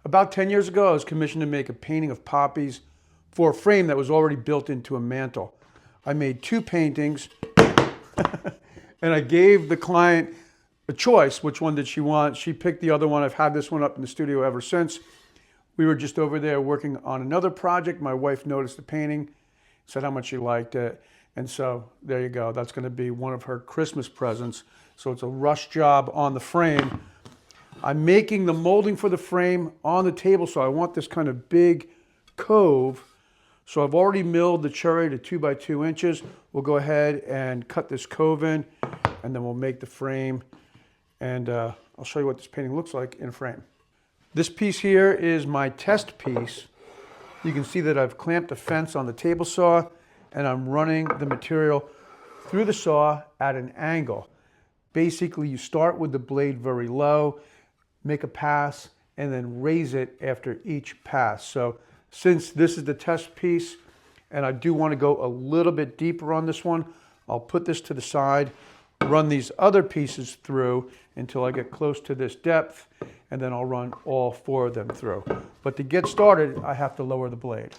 About 10 years ago, I was commissioned to make a painting of poppies for a frame that was already built into a mantle. I made 2 paintings and I gave the client a choice. Which one did she want? She picked the other one. I've had this one up in the studio ever since. We were just over there working on another project. My wife noticed the painting, said how much she liked it. And so there you go. That's going to be one of her Christmas presents. So it's a rush job on the frame. I'm making the molding for the frame on the table, so I want this kind of big cove. So I've already milled the cherry to 2 by 2 inches. We'll go ahead and cut this cove in, and then we'll make the frame. And I'll show you what this painting looks like in a frame. This piece here is my test piece. You can see that I've clamped a fence on the table saw, and I'm running the material through the saw at an angle. Basically, you start with the blade very low, make a pass, and then raise it after each pass. So since this is the test piece, and I do want to go a little bit deeper on this one, I'll put this to the side, run these other pieces through until I get close to this depth, and then I'll run all 4 of them through. But to get started, I have to lower the blade.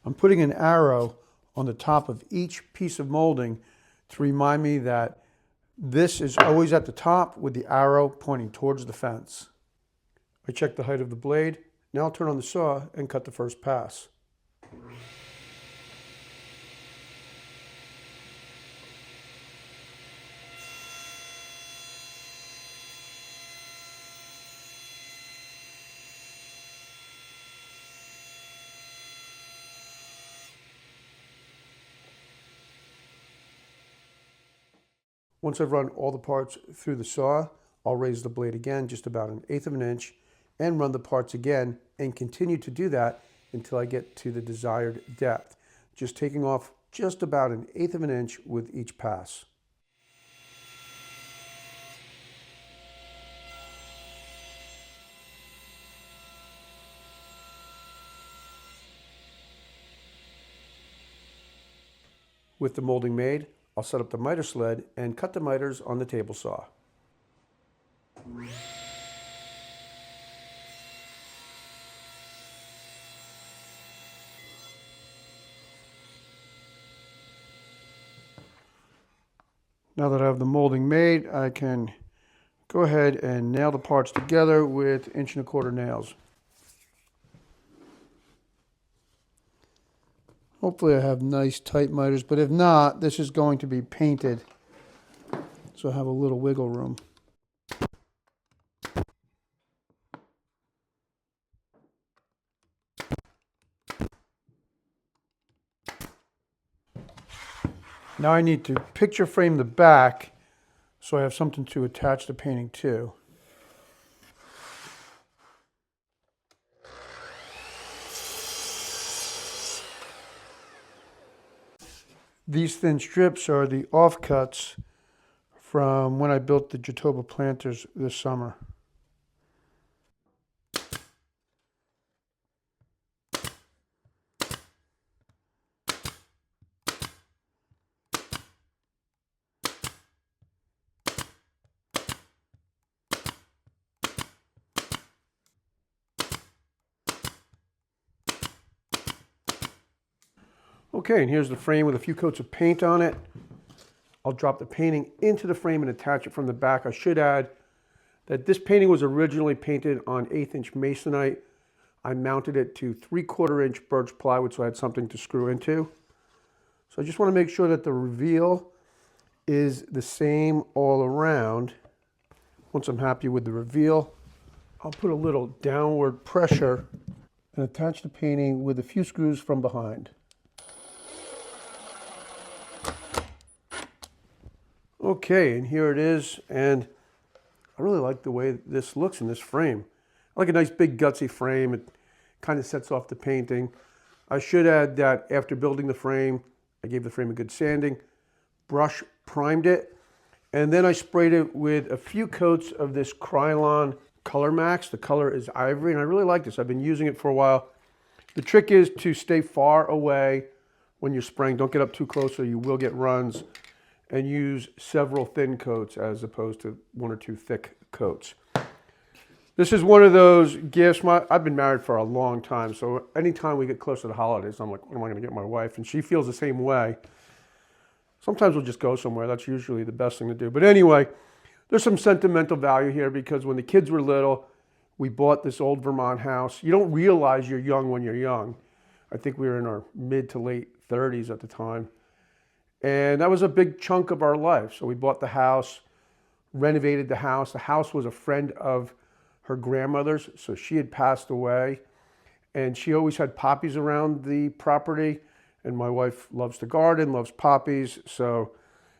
I'm putting an arrow on the top of each piece of molding to remind me that this is always at the top with the arrow pointing towards the fence. I check the height of the blade. Now I'll turn on the saw and cut the first pass. Once I've run all the parts through the saw, I'll raise the blade again just about 1/8 of an inch and run the parts again and continue to do that until I get to the desired depth. Just taking off just about 1/8 of an inch with each pass. With the molding made, I'll set up the miter sled and cut the miters on the table saw. Now that I have the molding made, I can go ahead and nail the parts together with 1¼ inch nails. Hopefully I have nice tight miters, but if not, this is going to be painted, so I have a little wiggle room. Now I need to picture frame the back so I have something to attach the painting to. These thin strips are the offcuts from when I built the Jatoba planters this summer. Okay, and here's the frame with a few coats of paint on it. I'll drop the painting into the frame and attach it from the back. I should add that this painting was originally painted on 1/8 inch masonite. I mounted it to 3/4 inch birch plywood so I had something to screw into. So I just want to make sure that the reveal is the same all around. Once I'm happy with the reveal, I'll put a little downward pressure and attach the painting with a few screws from behind. Okay, and here it is, and I really like the way this looks in this frame. I like a nice big gutsy frame. It kind of sets off the painting. I should add that after building the frame, I gave the frame a good sanding, brush primed it, and then I sprayed it with a few coats of this Krylon Color Max. The color is ivory, and I really like this. I've been using it for a while. The trick is to stay far away when you're spraying. Don't get up too close or you will get runs. And use several thin coats as opposed to 1 or 2 thick coats. This is one of those gifts. I've been married for a long time, so anytime we get close to the holidays, I'm like, what am I going to get my wife? And she feels the same way. Sometimes we'll just go somewhere. That's usually the best thing to do. But anyway, there's some sentimental value here because when the kids were little, we bought this old Vermont house. You don't realize you're young when you're young. I think we were in our mid to late 30s at the time. And that was a big chunk of our life. So we bought the house, renovated the house. The house was a friend of her grandmother's, so she had passed away. And she always had poppies around the property. And my wife loves to garden, loves poppies. So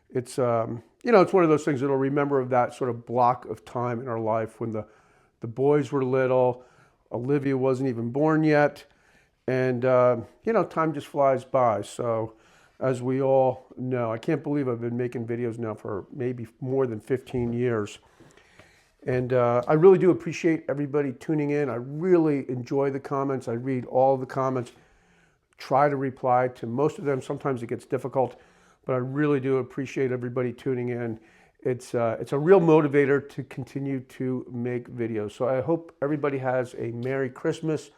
it's, it's one of those things that'll remember of that sort of block of time in our life when the boys were little. Olivia wasn't even born yet. And, time just flies by. So as we all know, I can't believe I've been making videos now for maybe more than 15 years. And I really do appreciate everybody tuning in. I really enjoy the comments. I read all the comments, try to reply to most of them. Sometimes it gets difficult, but I really do appreciate everybody tuning in. It's a real motivator to continue to make videos. So I hope everybody has a Merry Christmas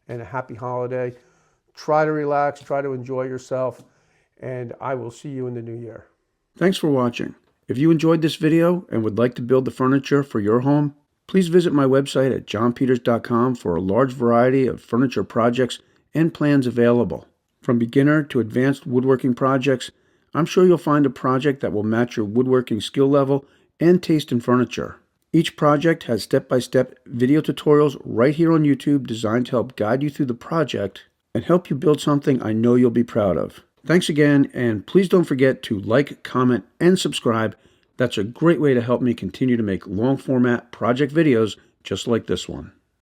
and a happy holiday. Try to relax, try to enjoy yourself, and I will see you in the new year. Thanks for watching. If you enjoyed this video and would like to build the furniture for your home, please visit my website at johnpeters.com for a large variety of furniture projects and plans available. From beginner to advanced woodworking projects, I'm sure you'll find a project that will match your woodworking skill level and taste in furniture. Each project has step-by-step video tutorials right here on YouTube designed to help guide you through the project and help you build something I know you'll be proud of. Thanks again, and please don't forget to like, comment, and subscribe. That's a great way to help me continue to make long-format project videos just like this one.